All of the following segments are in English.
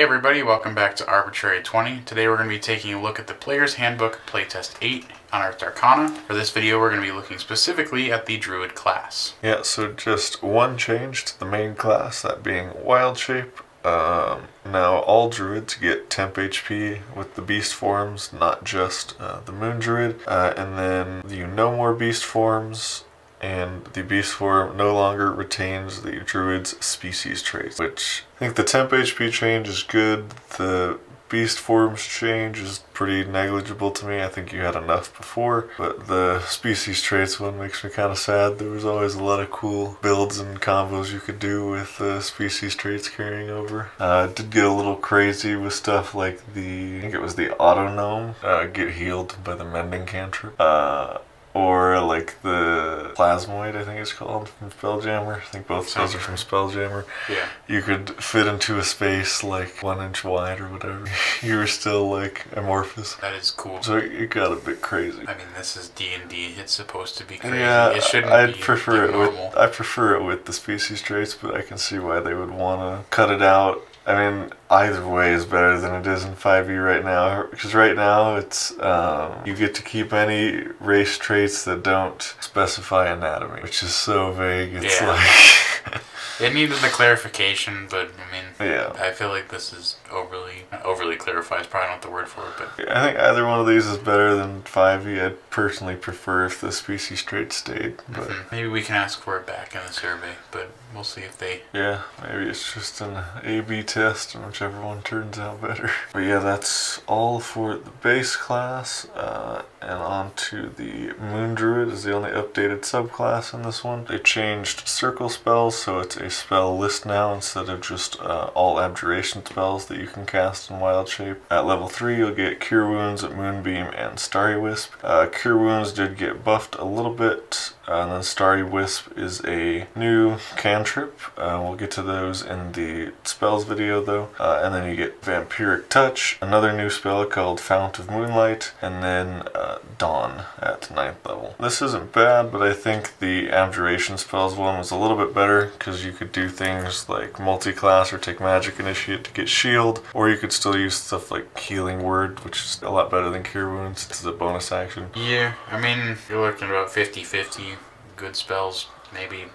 Hey everybody, welcome back to Arbitrary 20. Today we're going to be taking a look at the Player's Handbook Playtest 8 Unearthed Arcana. For this video we're going to be looking specifically at the Druid class. Yeah, so just one change to the main class, that being Wild Shape. Now all Druids get temp HP with the Beast forms, not just the Moon Druid. And then you no more Beast forms, and the Beast form no longer retains the Druid's species traits, which I think the temp HP change is good. The Beast forms change is pretty negligible to me. I think you had enough before, but the species traits one makes me kind of sad. There was always a lot of cool builds and combos you could do with the species traits carrying over. It did get a little crazy with stuff like I think it was the Auto Gnome, get healed by the Mending cantrip. Or like the Plasmoid, I think it's called, from Spelljammer. I think both spells are from Spelljammer. Yeah. You could fit into a space like 1 inch wide or whatever. You were still like amorphous. That is cool. So it got a bit crazy. I mean, this is D&D. It's supposed to be crazy. Yeah, it shouldn't I'd be prefer it normal. I prefer it with the species traits, but I can see why they would want to cut it out. I mean, either way is better than it is in 5e right now, because right now it's, you get to keep any race traits that don't specify anatomy, which is so vague. It's like... It needed the clarification, but I mean, yeah. I feel like this is overly clarified is probably not the word for it, but... I think either one of these is better than 5e. I'd personally prefer if the species trait stayed, but... Maybe we can ask for it back in the survey, but we'll see if they... Yeah, maybe it's just an A/B test, and whichever one turns out better. But yeah, that's all for the base class, and on to the Moon Druid is the only updated subclass in this one. They changed circle spells, so it's a spell list now instead of just all abjuration spells that you can cast in Wild Shape. At level 3 you'll get Cure Wounds, Moonbeam, and Starry Wisp. Cure Wounds did get buffed a little bit, and then Starry Wisp is a new cantrip. We'll get to those in the spells video though. And then you get Vampiric Touch, another new spell called Fount of Moonlight, and then Dawn at 9th level. This isn't bad, but I think the Abjuration spells one was a little bit better, because you could do things like multi-class or take Magic Initiate to get shield, or you could still use stuff like Healing Word, which is a lot better than Cure Wounds. It's a bonus action. Yeah, I mean, you're looking at about 50-50 good spells, maybe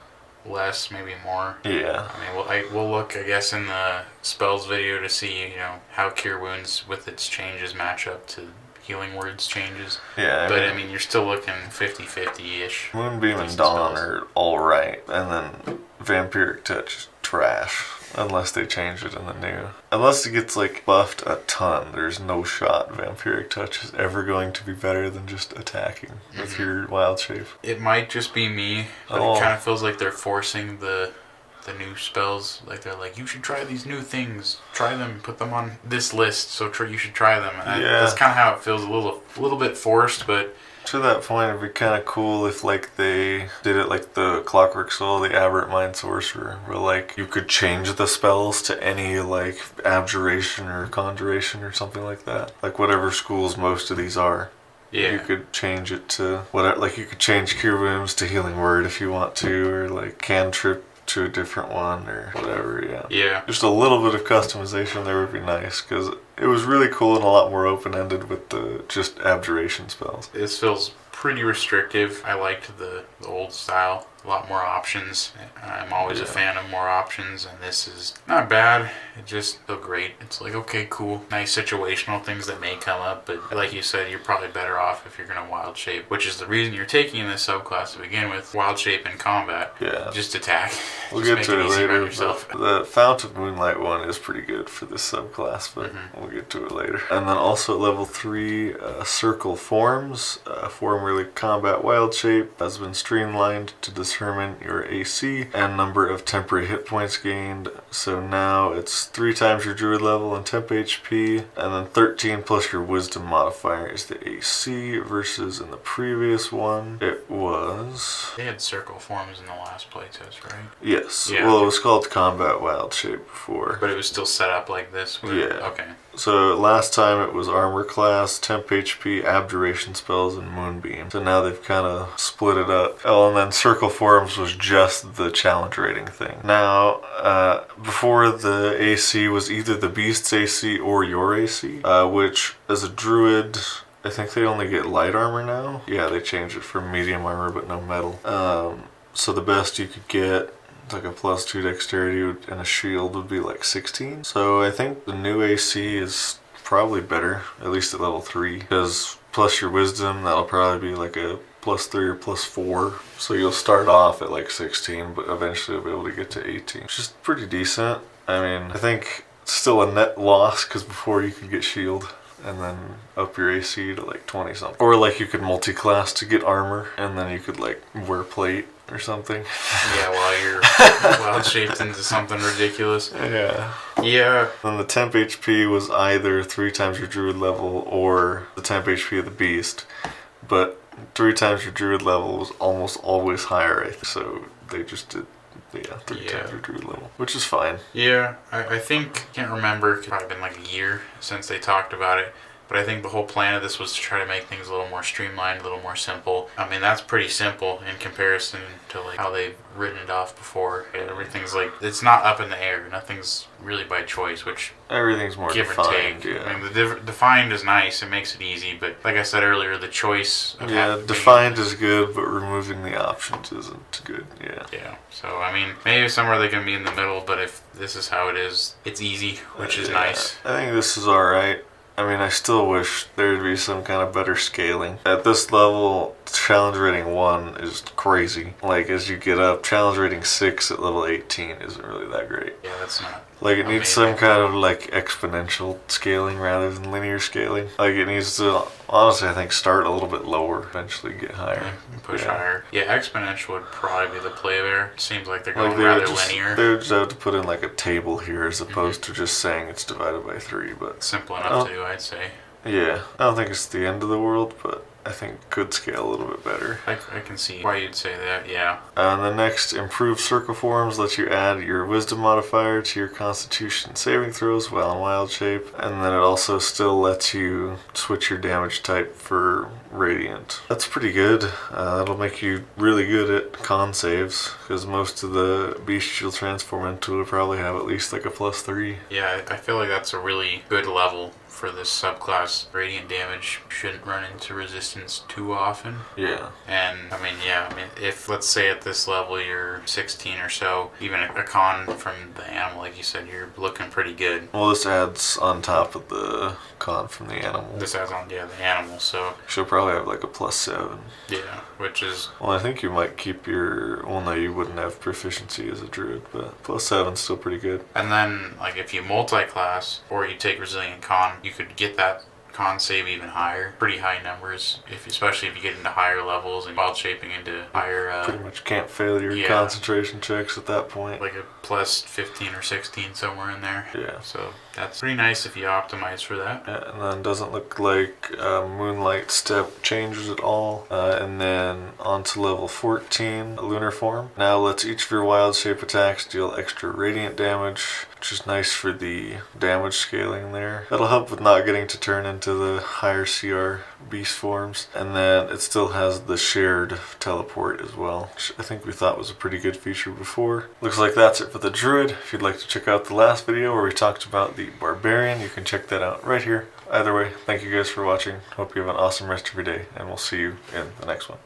less, maybe more. Yeah. I mean, we'll look, I guess, in the spells video to see, how Cure Wounds with its changes match up to Healing Words changes. Yeah. I mean, you're still looking 50-50-ish. Moonbeam and Dawn are alright, and then Vampiric Touch is trash. Unless they change it in the new. Unless it gets like buffed a ton, there's no shot Vampiric Touch is ever going to be better than just attacking with your Wild Shape. It might just be me, but it kind of feels like they're forcing the new spells. Like they're like, you should try these new things. Try them, put them on this list, so you should try them. And that's kind of how it feels, a little bit forced, but... To that point, it'd be kind of cool if like they did it like the Clockwork Soul, the Aberrant Mind Sorcerer, where like you could change the spells to any like abjuration or conjuration or something like that. Like whatever schools most of these are. Yeah. You could change it to whatever, like you could change Cure Wounds to Healing Word if you want to, or like Cantrip to a different one or whatever. Yeah. Just a little bit of customization there would be nice, because it was really cool and a lot more open-ended with the just abjuration spells. This feels pretty restrictive. I liked the old style. A lot more options. I'm always a fan of more options, and this is not bad. It just feels great. It's like, okay, cool. Nice situational things that may come up, but like you said, you're probably better off if you're going to Wild Shape, which is the reason you're taking this subclass to begin with. Wild Shape in combat. Yeah. Just attack. We'll get to it later. The Fount of Moonlight one is pretty good for this subclass, but we'll get to it later. And then also at level 3, Circle Forms. Form really combat Wild Shape has been streamlined to determine your AC and number of temporary hit points gained. So now it's 3 times your Druid level and temp HP, and then 13 plus your Wisdom modifier is the AC, versus in the previous one it was... They had Circle Forms in the last playtest, right? Yes. Yeah. Well, it was called Combat Wild Shape before. But it was still set up like this? Okay. So last time it was Armor Class, Temp HP, Abjuration spells, and Moonbeam. So now they've kind of split it up. Oh, and then Circle forms was just the challenge rating thing. Now, before the AC was either the Beast's AC or your AC, which as a Druid, I think they only get light armor now. Yeah, they changed it from medium armor but no metal. So the best you could get, like a +2 dexterity and a shield, would be like 16. So I think the new AC is probably better, at least at level 3, because plus your wisdom, that'll probably be like a +3 or +4. So you'll start off at like 16, but eventually you'll be able to get to 18, which is pretty decent. I mean, I think it's still a net loss, because before you could get shield and then up your AC to like 20 something. Or like you could multi-class to get armor, and then you could like wear plate or something. Yeah, while you're wild shaped into something ridiculous. Yeah. Yeah. Then the temp HP was either 3 times your druid level or the temp HP of the beast. But 3 times your druid level was almost always higher, I think. So they just did, 3 times your druid level, which is fine. Yeah, I think, can't remember, it's probably been like a year since they talked about it. But I think the whole plan of this was to try to make things a little more streamlined, a little more simple. I mean, that's pretty simple in comparison to like how they've written it off before. Everything's like, it's not up in the air. Nothing's really by choice, which everything's more give defined. or take. Yeah. I mean, the defined is nice. It makes it easy. But like I said earlier, the choice of defined is good, but removing the options isn't good. Yeah. Yeah. So I mean, maybe somewhere they can be in the middle. But if this is how it is, it's easy, which is nice. I think this is all right. I mean, I still wish there'd be some kind of better scaling. At this level, challenge rating 1 is crazy. Like, as you get up, challenge rating 6 at level 18 isn't really that great. Yeah, that's not. Like, it needs some kind of, like, exponential scaling rather than linear scaling. Like, it needs to, honestly, I think, start a little bit lower, eventually get higher. And push higher. Yeah, exponential would probably be the play there. It seems like they're going rather linear. They would just have to put in, like, a table here as opposed to just saying it's divided by 3, but... Simple enough to do, I'd say. Yeah, I don't think it's the end of the world, but I think it could scale a little bit better. I can see why you'd say that, yeah. And the next, improved circle forms, lets you add your wisdom modifier to your constitution saving throws while in wild shape. And then it also still lets you switch your damage type for radiant. That's pretty good. That'll make you really good at con saves, because most of the beasts you'll transform into will probably have at least like a +3. Yeah, I feel like that's a really good level for this subclass. Radiant damage shouldn't run into resistance too often. Yeah. And I mean, if let's say at this level you're 16 or so, even a con from the animal, like you said, you're looking pretty good. Well, this adds on top of the con from the animal. This adds on, the animal, so... She'll probably have like a +7. Yeah, which is... Well, I think you might keep your... Well, no, you wouldn't have proficiency as a druid, but +7's still pretty good. And then, like, if you multi-class, or you take Resilient Con, you could get that con save even higher. Pretty high numbers, especially if you get into higher levels and wild shaping into higher... pretty much can't fail your concentration checks at that point. Like a +15 or 16 somewhere in there. Yeah. So that's pretty nice if you optimize for that. Yeah, and then doesn't look like Moonlight Step changes at all. And then on to level 14, Lunar Form. Now lets each of your wild shape attacks deal extra radiant damage, which is nice for the damage scaling there. That'll help with not getting to turn into the higher CR beast forms. And then it still has the shared teleport as well, which I think we thought was a pretty good feature before. Looks like that's it for the Druid. If you'd like to check out the last video where we talked about the Barbarian, you can check that out right here. Either way, thank you guys for watching. Hope you have an awesome rest of your day, and we'll see you in the next one.